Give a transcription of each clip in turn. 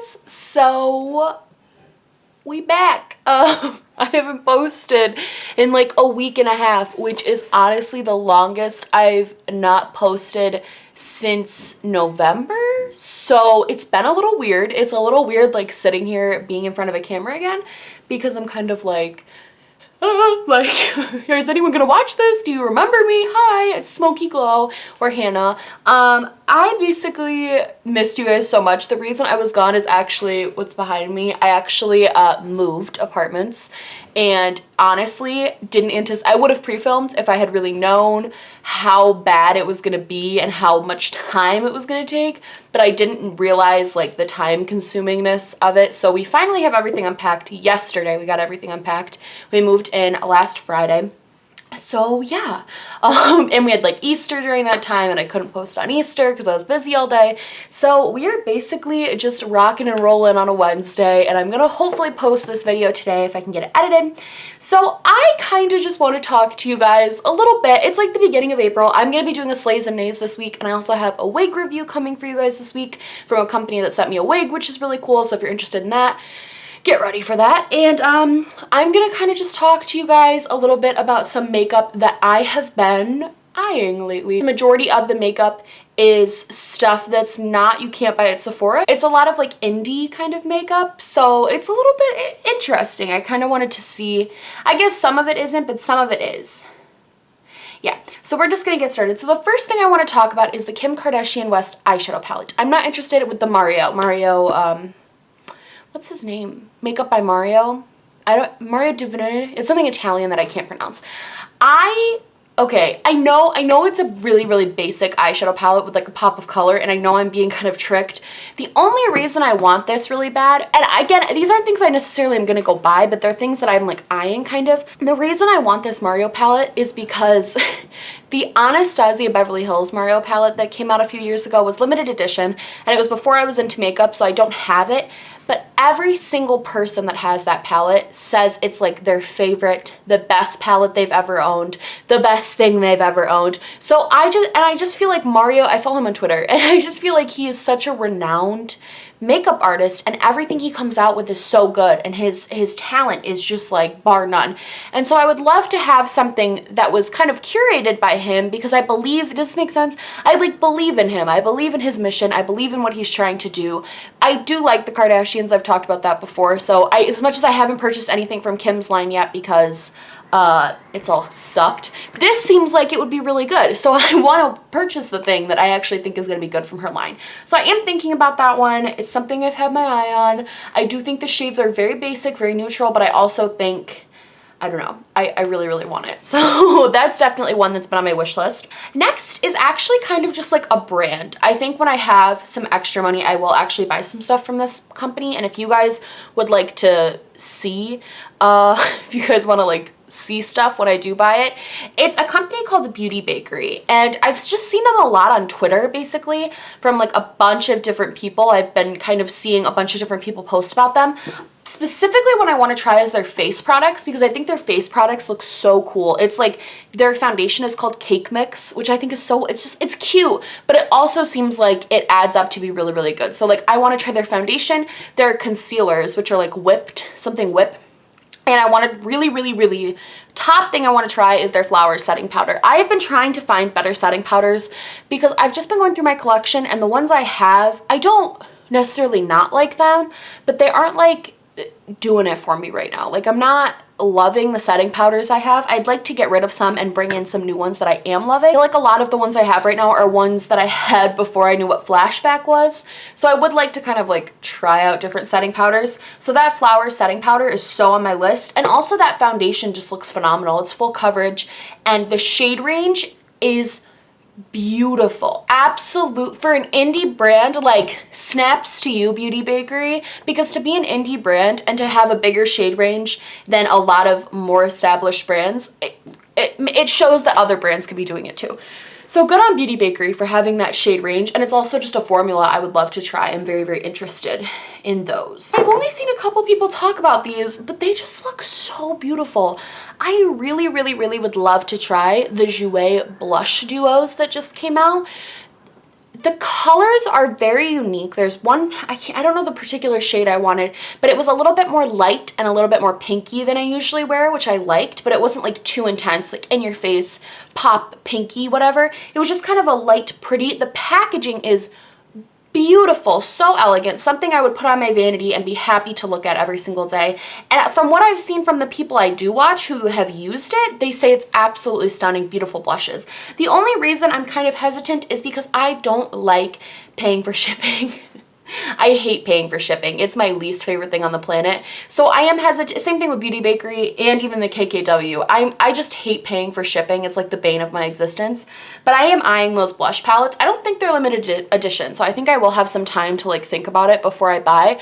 friends, so we back. I haven't posted in like a week and a half, which is honestly the longest I've not posted since November. So it's been a little weird. It's a little weird like sitting here being in front of a camera again, because I'm kind of like, is anyone gonna watch this? Do you remember me? Hi, it's Smoky Glow or Hannah. I basically missed you guys so much. The reason I was gone is actually what's behind me. I actually moved apartments, and honestly didn't anticipate. I would have pre-filmed if I had really known how bad it was gonna be and how much time it was gonna take, but I didn't realize like the time consumingness of it. So we finally have everything unpacked yesterday. We got everything unpacked. We moved in last Friday. So yeah, and we had like Easter during that time, and I couldn't post on Easter because I was busy all day. So we are basically just rocking and rolling on a Wednesday, and I'm gonna hopefully post this video today if I can get it edited. So I kind of just want to talk to you guys a little bit. It's like the beginning of April. I'm gonna be doing a Slays and Nays this week, and I also have a wig review coming for you guys this week from a company that sent me a wig, which is really cool. So if you're interested in that, get ready for that. And I'm gonna kind of just talk to you guys a little bit about some makeup that I have been eyeing lately. The majority of the makeup is stuff that's not, you can't buy at Sephora. It's a lot of like indie kind of makeup, so it's a little bit interesting. I kind of wanted to see, I guess some of it isn't, but some of it is. Yeah, so we're just gonna get started. So the first thing I want to talk about is the Kim Kardashian West eyeshadow palette. I'm not interested with the Mario, what's his name? Makeup by Mario? Mario Divine. It's something Italian that I can't pronounce. Okay, I know it's a really, really basic eyeshadow palette with like a pop of color, and I know I'm being kind of tricked. The only reason I want this really bad, and again, these aren't things I necessarily am gonna go buy, but they're things that I'm like eyeing kind of. The reason I want this Mario palette is because the Anastasia Beverly Hills Mario palette that came out a few years ago was limited edition, and it was before I was into makeup, so I don't have it. But every single person that has that palette says it's like their favorite, the best palette they've ever owned, the best thing they've ever owned. So I just feel like Mario, I follow him on Twitter, and I just feel like he is such a renowned makeup artist, and everything he comes out with is so good, and his talent is just like bar none. And so I would love to have something that was kind of curated by him, because I believe, does this make sense? I like believe in him. I believe in his mission. I believe in what he's trying to do. I do like the Kardashians. I've talked about that before. So as much as I haven't purchased anything from Kim's line yet because it's all sucked, this seems like it would be really good. So I want to purchase the thing that I actually think is going to be good from her line. So I am thinking about that one. It's something I've had my eye on. I do think the shades are very basic, very neutral, but I also think, I don't know, I really, really want it. So that's definitely one that's been on my wish list. Next is actually kind of just like a brand. I think when I have some extra money, I will actually buy some stuff from this company. And if you guys would like to see, if you guys want to like see stuff when I do buy it, it's a company called Beauty Bakery, and I've just seen them a lot on Twitter, basically from like a bunch of different people. I've been kind of seeing a bunch of different people post about them. Specifically, what I want to try is their face products, because I think their face products look so cool. It's like their foundation is called Cake Mix, which I think is so, it's cute, but it also seems like it adds up to be really, really good. So like I want to try their foundation, their concealers, which are like something whip. And I want to really top thing I want to try is their flower setting powder. I have been trying to find better setting powders because I've just been going through my collection, and the ones I have, I don't necessarily not like them, but they aren't like doing it for me right now. Like I'm not loving the setting powders I have. I'd like to get rid of some and bring in some new ones that I am loving. I feel like a lot of the ones I have right now are ones that I had before I knew what flashback was. So I would like to kind of like try out different setting powders. So that flower setting powder is so on my list. And also that foundation just looks phenomenal. It's full coverage, and the shade range is beautiful. Absolute, for an indie brand, like snaps to you, Beauty Bakery, because to be an indie brand and to have a bigger shade range than a lot of more established brands, it shows that other brands could be doing it too. So good on Beauty Bakery for having that shade range, and it's also just a formula I would love to try. I'm very interested in those. I've only seen a couple people talk about these, but they just look so beautiful. I really would love to try the Jouer blush duos that just came out. The colors are very unique. There's one, I don't know the particular shade I wanted, but it was a little bit more light and a little bit more pinky than I usually wear, which I liked, but it wasn't like too intense, like in your face, pop, pinky, whatever. It was just kind of a light, pretty. The packaging is beautiful, so elegant, something I would put on my vanity and be happy to look at every single day. And from what I've seen from the people I do watch who have used it, they say it's absolutely stunning, beautiful blushes. The only reason I'm kind of hesitant is because I don't like paying for shipping. I hate paying for shipping. It's my least favorite thing on the planet. So I am hesitant. Same thing with Beauty Bakery and even the KKW. I just hate paying for shipping. It's like the bane of my existence. But I am eyeing those blush palettes. I don't think they're limited edition, so I think I will have some time to like think about it before I buy.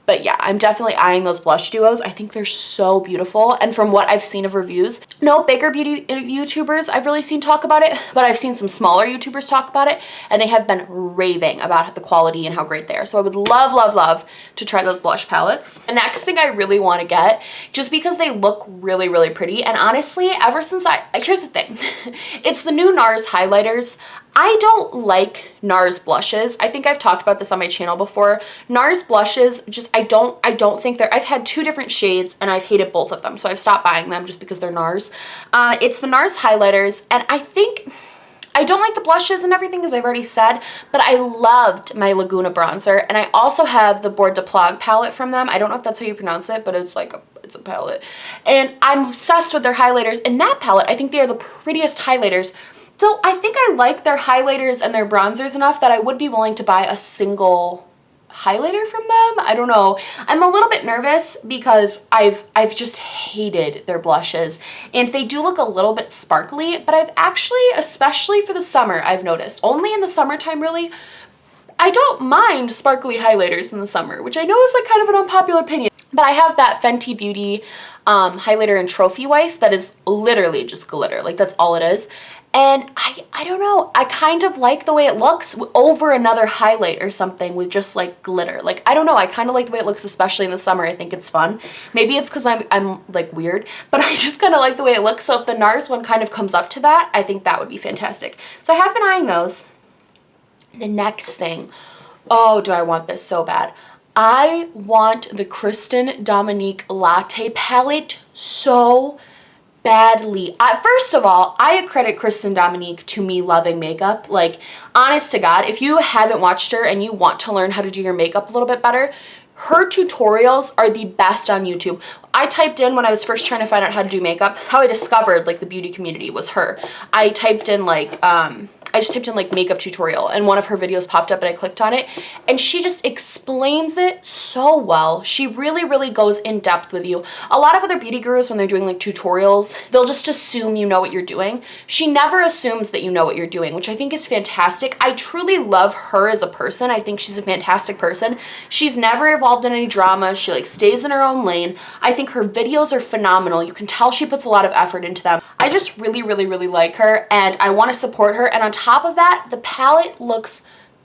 But yeah, I'm definitely eyeing those blush duos. I think they're so beautiful. And from what I've seen of reviews, no bigger beauty YouTubers I've really seen talk about it, but I've seen some smaller YouTubers talk about it, and they have been raving about the quality and how great they are. So I would love, love, love to try those blush palettes. The next thing I really want to get, just because they look really, really pretty, and honestly, ever since here's the thing, it's the new NARS highlighters. I don't like NARS blushes. I think I've talked about this on my channel before. NARS blushes, just I don't think I've had 2 different shades and I've hated both of them, so I've stopped buying them just because they're NARS. It's the NARS highlighters, and I think I don't like the blushes and everything, as I've already said, but I loved my Laguna bronzer, and I also have the Bord de Plage palette from them. I don't know if that's how you pronounce it, but it's like it's a palette, and I'm obsessed with their highlighters. In that palette, I think they are the prettiest highlighters. So I think I like their highlighters and their bronzers enough that I would be willing to buy a single highlighter from them. I don't know. I'm a little bit nervous because I've just hated their blushes, and they do look a little bit sparkly, but I've actually, especially for the summer, I've noticed, only in the summertime really, I don't mind sparkly highlighters in the summer, which I know is like kind of an unpopular opinion, but I have that Fenty Beauty highlighter in Trophy Wife that is literally just glitter. Like, that's all it is. And I don't know, I kind of like the way it looks over another highlight or something with just like glitter. Like, I don't know, I kind of like the way it looks, especially in the summer. I think it's fun. Maybe it's because I'm like weird, but I just kind of like the way it looks. So if the NARS one kind of comes up to that, I think that would be fantastic. So I have been eyeing those. The next thing, oh, do I want this so bad. I want the Kristin Dominique Latte palette so badly. First of all, I accredit Kristin Dominique to me loving makeup. Like, honest to God, if you haven't watched her and you want to learn how to do your makeup a little bit better, her tutorials are the best on YouTube. I typed in, when I was first trying to find out how to do makeup, how I discovered like the beauty community was her. I typed in like, I just typed in like makeup tutorial, and one of her videos popped up and I clicked on it, and she just explains it so well. She really, really goes in depth with you. A lot of other beauty gurus, when they're doing like tutorials, they'll just assume you know what you're doing. She never assumes that you know what you're doing, which I think is fantastic. I truly love her as a person. I think she's a fantastic person. She's never involved in any drama. She like stays in her own lane. I think her videos are phenomenal. You can tell she puts a lot of effort into them. I just really, really, really like her, and I want to support her. And on top of that, the palette looks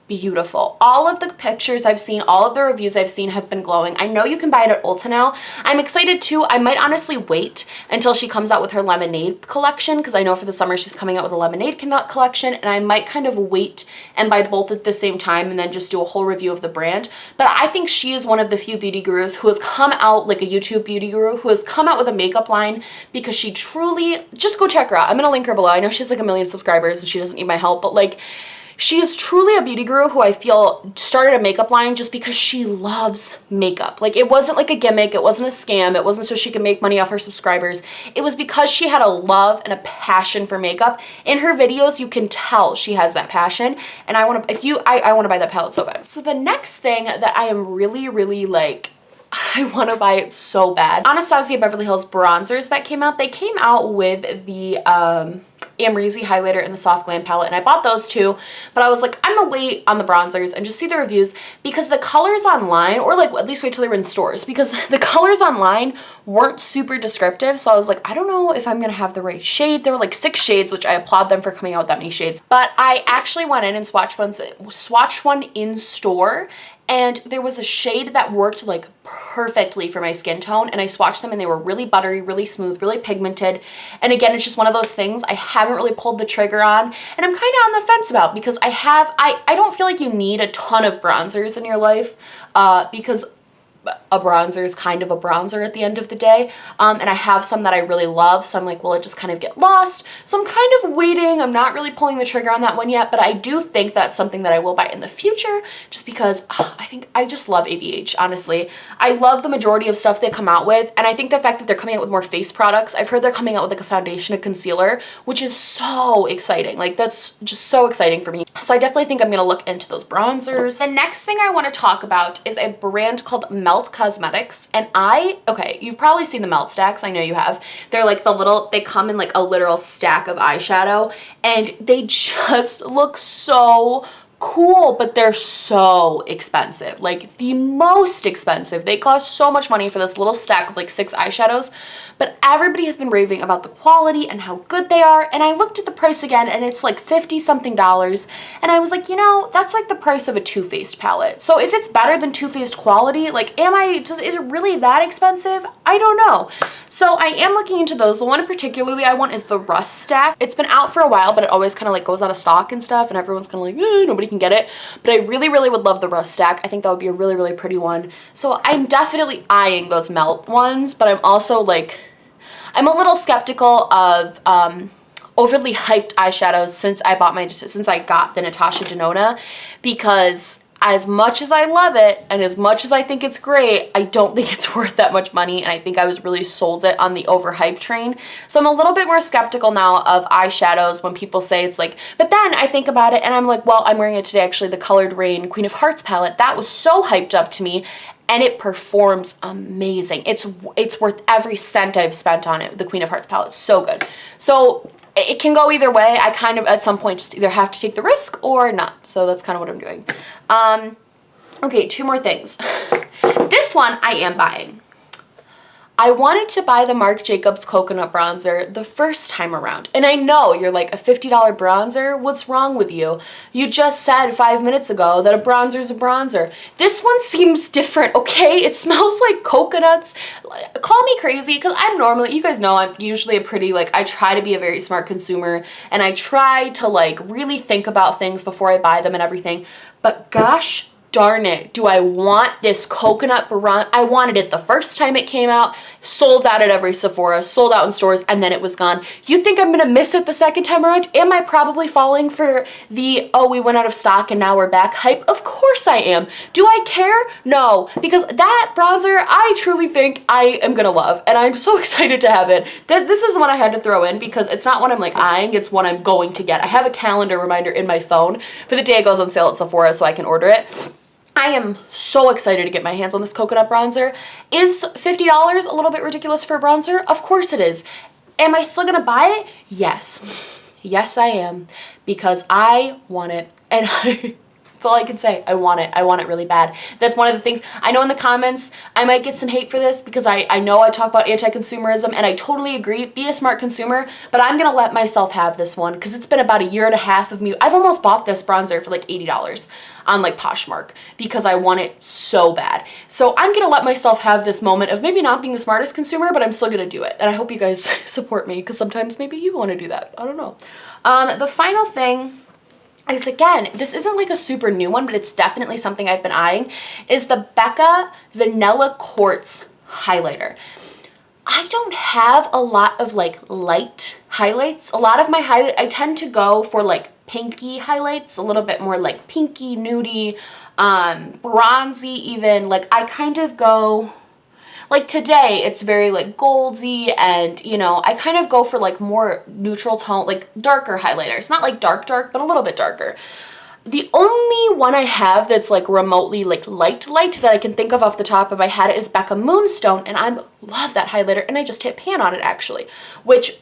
beautiful. All of the pictures I've seen, all of the reviews I've seen have been glowing. I know you can buy it at Ulta now. I'm excited too. I might honestly wait until she comes out with her lemonade collection, because I know for the summer she's coming out with a lemonade collection, and I might kind of wait and buy both at the same time and then just do a whole review of the brand. But I think she is one of the few beauty gurus who has come out, like a YouTube beauty guru, who has come out with a makeup line because she truly, just go check her out. I'm gonna link her below. I know she has like 1 million subscribers and she doesn't need my help, but like, she is truly a beauty guru who I feel started a makeup line just because she loves makeup. Like, it wasn't like a gimmick, it wasn't a scam, it wasn't so she could make money off her subscribers. It was because she had a love and a passion for makeup. In her videos, you can tell she has that passion, and I want to, I want to buy that palette so bad. So the next thing that I am really, really like, I want to buy it so bad. Anastasia Beverly Hills bronzers that came out, they came out with the Amrezy highlighter and the Soft Glam palette, and I bought those too, but I was like, I'm gonna wait on the bronzers and just see the reviews, because the colors online, or like at least wait till they were in stores, because the colors online weren't super descriptive. So I was like, I don't know if I'm gonna have the right shade. There were like 6 shades, which I applaud them for coming out with that many shades, but I actually went in and swatched one in store, and there was a shade that worked like perfectly for my skin tone, and I swatched them and they were really buttery, really smooth, really pigmented. And again, it's just one of those things I haven't really pulled the trigger on, and I'm kind of on the fence about, because I don't feel like you need a ton of bronzers in your life, because a bronzer is kind of a bronzer at the end of the day, and I have some that I really love, so I'm like, will it just kind of get lost? So I'm kind of waiting. I'm not really pulling the trigger on that one yet, but I do think that's something that I will buy in the future, just because I just love ABH, honestly. I love the majority of stuff they come out with, and I think the fact that they're coming out with more face products, I've heard they're coming out with like a foundation, a concealer, which is so exciting. Like, that's just so exciting for me. So I definitely think I'm gonna look into those bronzers. The next thing I want to talk about is a brand called Melt Cosmetics, and okay, you've probably seen the Melt stacks. I know you have. They're like they come in like a literal stack of eyeshadow, and they just look so cool, but they're so expensive, like the most expensive. They cost so much money for this little stack of like 6 eyeshadows, but everybody has been raving about the quality and how good they are, and I looked at the price again, and it's like $50 something, and I was like, you know, that's like the price of a Too Faced palette. So if it's better than Too Faced quality, like, is it really that expensive? I don't know. So I am looking into those. The one particularly I want is the Rust stack. It's been out for a while, but it always kind of like goes out of stock and stuff, and everyone's kind of like, nobody can get it. But I really, really would love the Rust stack. I think that would be a really, really pretty one. So I'm definitely eyeing those Melt ones, but I'm also like, I'm a little skeptical of overly hyped eyeshadows since I got the Natasha Denona, because as much as I love it and as much as I think it's great, I don't think it's worth that much money, and I think I was really sold it on the overhype train. So I'm a little bit more skeptical now of eyeshadows when people say it's like, but then I think about it and I'm like, well, I'm wearing it today actually, the Colored Rain Queen of Hearts palette. That was so hyped up to me, and it performs amazing. It's worth every cent I've spent on it. The Queen of Hearts palette, so good. So it can go either way. I kind of at some point just either have to take the risk or not. So that's kind of what I'm doing. Okay, 2 more things. This one I am buying. I wanted to buy the Marc Jacobs Coconut bronzer the first time around. And I know you're like, a $50 bronzer? What's wrong with you? You just said 5 minutes ago that a bronzer is a bronzer. This one seems different, okay? It smells like coconuts. Call me crazy, because you guys know I'm usually a pretty, like, I try to be a very smart consumer, and I try to like really think about things before I buy them and everything. But gosh darn it, do I want this coconut bronzer? I wanted it the first time it came out, sold out at every Sephora, sold out in stores, and then it was gone. You think I'm gonna miss it the second time around? Am I probably falling for the, oh, we went out of stock and now we're back hype? Of course I am. Do I care? No, because that bronzer I truly think I am gonna love, and I'm so excited to have it. This is one I had to throw in because it's not one I'm like eyeing, it's one I'm going to get. I have a calendar reminder in my phone for the day it goes on sale at Sephora so I can order it. I am so excited to get my hands on this coconut bronzer. Is $50 a little bit ridiculous for a bronzer? Of course it is. Am I still gonna buy it? Yes. Yes, I am. Because I want it. And that's all I can say. I want it. I want it really bad. That's one of the things. I know in the comments I might get some hate for this because I know I talk about anti-consumerism, and I totally agree. Be a smart consumer, but I'm going to let myself have this one because it's been about 1.5 years of me. I've almost bought this bronzer for like $80 on like Poshmark because I want it so bad. So I'm going to let myself have this moment of maybe not being the smartest consumer, but I'm still going to do it. And I hope you guys support me because sometimes maybe you want to do that. I don't know. The final thing is, again, this isn't like a super new one, but it's definitely something I've been eyeing, is the Becca Vanilla Quartz highlighter. I don't have a lot of like light highlights. A lot of my highlight, I tend to go for like pinky highlights, a little bit more like pinky, nudie, bronzy even. Like I kind of go, like today it's very like goldy, and you know, I kind of go for like more neutral tone, like darker highlighters. Not like dark, but a little bit darker. The only one I have that's like remotely like light that I can think of off the top of my head is Becca Moonstone, and I love that highlighter, and I just hit pan on it actually, which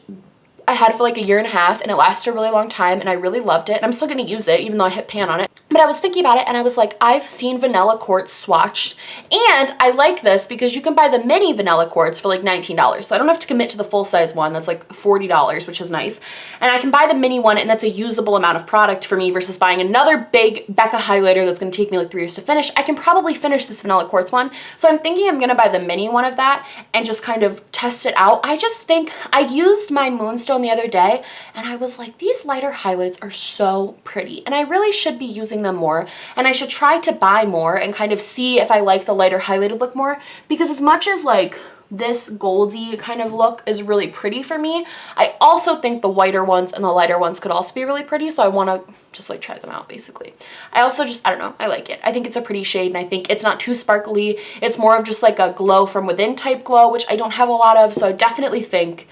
I had for like 1.5 years, and it lasted a really long time, and I really loved it, and I'm still gonna use it even though I hit pan on it. But I was thinking about it and I was like, I've seen vanilla quartz swatched, and I like this because you can buy the mini vanilla quartz for like $19. So I don't have to commit to the full size one. That's like $40, which is nice. And I can buy the mini one, and that's a usable amount of product for me versus buying another big Becca highlighter that's going to take me like 3 years to finish. I can probably finish this vanilla quartz one. So I'm thinking I'm going to buy the mini one of that and just kind of test it out. I just think I used my Moonstone the other day and I was like, these lighter highlights are so pretty and I really should be using them more, and I should try to buy more and kind of see if I like the lighter highlighted look more, because as much as like this goldy kind of look is really pretty for me, I also think the whiter ones and the lighter ones could also be really pretty, so I want to just like try them out basically. I also just, I don't know, I like it. I think it's a pretty shade, and I think it's not too sparkly. It's more of just like a glow from within type glow, which I don't have a lot of, so I definitely think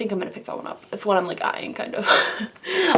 I'm gonna pick that one up. It's one I'm like eyeing kind of.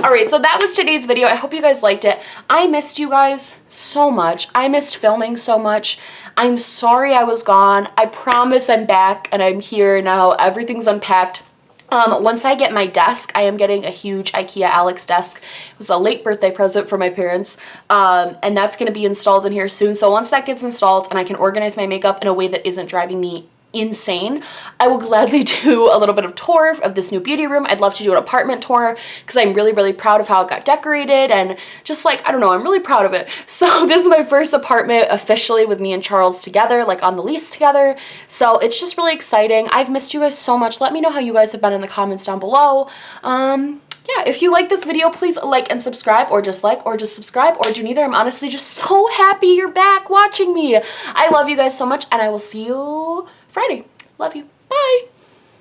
All right, so that was today's video. I hope you guys liked it. I missed you guys so much. I missed filming so much. I'm sorry I was gone. I promise I'm back and I'm here now. Everything's unpacked. Once I get my desk, I am getting a huge IKEA Alex desk. It was a late birthday present for my parents, and that's going to be installed in here soon. So once that gets installed and I can organize my makeup in a way that isn't driving me insane, I will gladly do a little bit of tour of this new beauty room. I'd love to do an apartment tour because I'm really, really proud of how it got decorated, and just like, I don't know, I'm really proud of it. So this is my first apartment officially with me and Charles together, like on the lease together. So it's just really exciting. I've missed you guys so much. Let me know how you guys have been in the comments down below. Yeah, if you like this video, please like and subscribe, or just like, or just subscribe, or do neither. I'm honestly just so happy you're back watching me. I love you guys so much, and I will see you Friday. Love you.